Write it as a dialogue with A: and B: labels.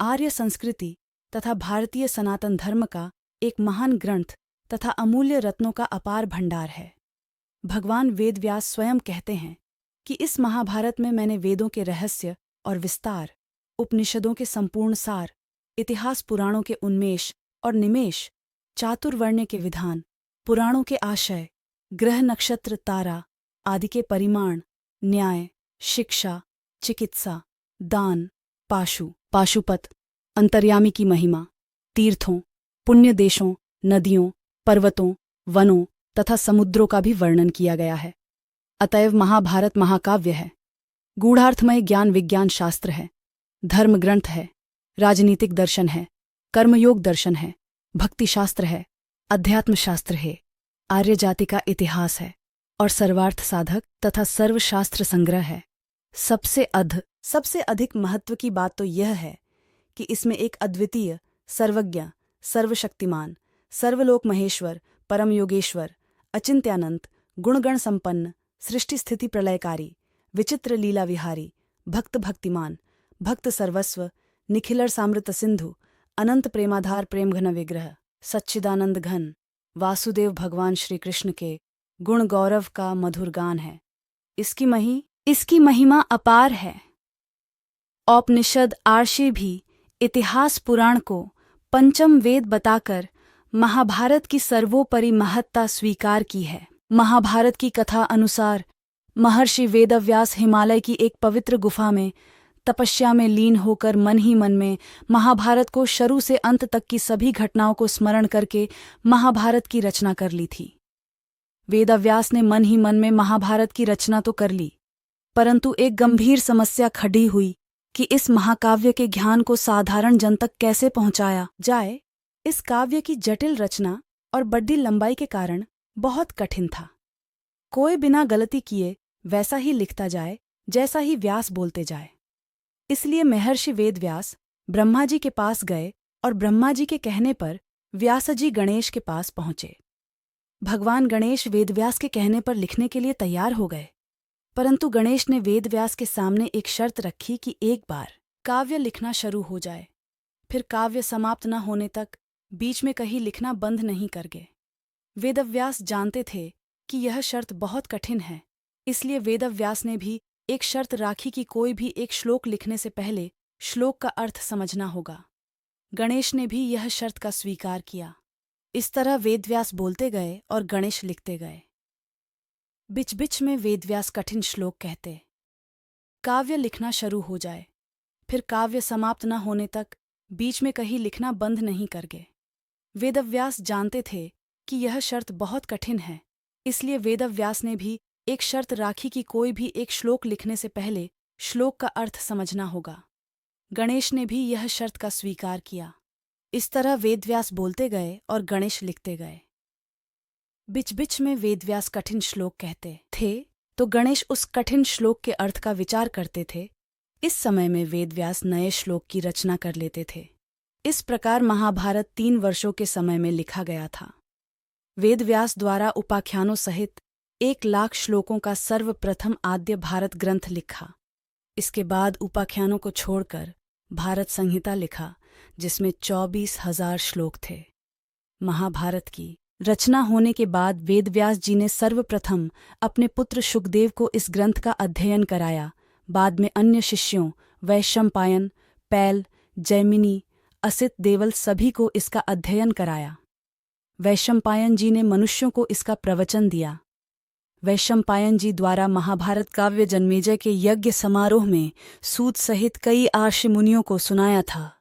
A: आर्य संस्कृति तथा भारतीय सनातन धर्म का एक महान ग्रंथ तथा अमूल्य रत्नों का अपार भंडार है। भगवान वेदव्यास स्वयं कहते हैं कि इस महाभारत में मैंने वेदों के रहस्य और विस्तार, उपनिषदों के संपूर्ण सार, इतिहास पुराणों के उन्मेष और निमेष, चातुर्वर्ण्य के विधान, पुराणों के आशय, ग्रह नक्षत्र तारा आदि के परिमाण, न्याय, शिक्षा, चिकित्सा, दान, पाशुपत, अंतर्यामी की महिमा, तीर्थों, पुण्य देशों, नदियों, पर्वतों, वनों तथा समुद्रों का भी वर्णन किया गया है। अतएव महाभारत महाकाव्य है, गूढ़ार्थमय ज्ञान विज्ञान शास्त्र है, धर्म ग्रंथ है, राजनीतिक दर्शन है, कर्मयोग दर्शन है, भक्ति शास्त्र है, अध्यात्म शास्त्र है, आर्य जाति का इतिहास है और सर्वार्थ साधक तथा सर्वशास्त्र संग्रह है। सबसे अधिक महत्व की बात तो यह है कि इसमें एक अद्वितीय, सर्वज्ञ, सर्वशक्तिमान, सर्वलोक महेश्वर, परम योगेश्वर, अचिंत्यानंत, गुणगण संपन्न, सृष्टि स्थिति प्रलयकारी, विचित्र लीला विहारी, भक्त भक्तिमान, भक्त सर्वस्व, निखिलर सामृत सिंधु, अनंत प्रेमाधार प्रेमघन विग्रह, सच्चिदानंद घन वासुदेव भगवान श्री कृष्ण के गुण गौरव का मधुर गान है। इसकी महिमा अपार है। औपनिषद आर्षि भी इतिहास पुराण को पंचम वेद बताकर महाभारत की सर्वोपरि महत्ता स्वीकार की है। महाभारत की कथा अनुसार महर्षि वेदव्यास हिमालय की एक पवित्र गुफा में तपस्या में लीन होकर मन ही मन में महाभारत को शुरू से अंत तक की सभी घटनाओं को स्मरण करके महाभारत की रचना कर ली थी। वेदव्यास ने मन ही मन में महाभारत की रचना तो कर ली, परंतु एक गंभीर समस्या खड़ी हुई कि इस महाकाव्य के ज्ञान को साधारण जन तक कैसे पहुंचाया जाए। इस काव्य की जटिल रचना और बड़ी लंबाई के कारण बहुत कठिन था। कोई बिना गलती किए वैसा ही लिखता जाए जैसा ही व्यास बोलते जाए। इसलिए महर्षि वेदव्यास ब्रह्मा जी के पास गए और ब्रह्मा जी के कहने पर व्यास जी गणेश के पास पहुंचे। भगवान गणेश वेदव्यास के कहने पर लिखने के लिए तैयार हो गए, परंतु गणेश ने वेदव्यास के सामने एक शर्त रखी कि एक बार काव्य लिखना शुरू हो जाए, फिर काव्य समाप्त न होने तक बीच में कहीं लिखना बंद नहीं कर गए। वेदव्यास जानते थे कि यह शर्त बहुत कठिन है, इसलिए वेदव्यास ने भी एक शर्त राखी कि कोई भी एक श्लोक लिखने से पहले श्लोक का अर्थ समझना होगा। गणेश ने भी यह शर्त का स्वीकार किया। इस तरह वेदव्यास बोलते गए और गणेश लिखते गए। बिच बिच में वेदव्यास कठिन श्लोक कहते, काव्य लिखना शुरू हो जाए, फिर काव्य समाप्त न होने तक बीच में कहीं लिखना बंद नहीं कर गए। वेदव्यास जानते थे कि यह शर्त बहुत कठिन है, इसलिए वेदव्यास ने भी एक शर्त राखी कि कोई भी एक श्लोक लिखने से पहले श्लोक का अर्थ समझना होगा। गणेश ने भी यह शर्त का स्वीकार किया। इस तरह वेदव्यास बोलते गए और गणेश लिखते गए। बिच बिच में वेदव्यास कठिन श्लोक कहते थे तो गणेश उस कठिन श्लोक के अर्थ का विचार करते थे। इस समय में वेदव्यास नए श्लोक की रचना कर लेते थे। इस प्रकार महाभारत 3 वर्षों के समय में लिखा गया था। वेदव्यास द्वारा उपाख्यानों सहित 1,00,000 श्लोकों का सर्वप्रथम आद्य भारत ग्रंथ लिखा। इसके बाद उपाख्यानों को छोड़कर भारत संहिता लिखा, जिसमें 24,000 श्लोक थे। महाभारत की रचना होने के बाद वेदव्यास जी ने सर्वप्रथम अपने पुत्र शुकदेव को इस ग्रंथ का अध्ययन कराया। बाद में अन्य शिष्यों वैशंपायन, पैल, जैमिनी, असित देवल सभी को इसका अध्ययन कराया। वैशंपायन जी ने मनुष्यों को इसका प्रवचन दिया। वैशंपायन जी द्वारा महाभारत काव्य जन्मेजय के यज्ञ समारोह में सूत सहित कई आर्षि मुनियों को सुनाया था।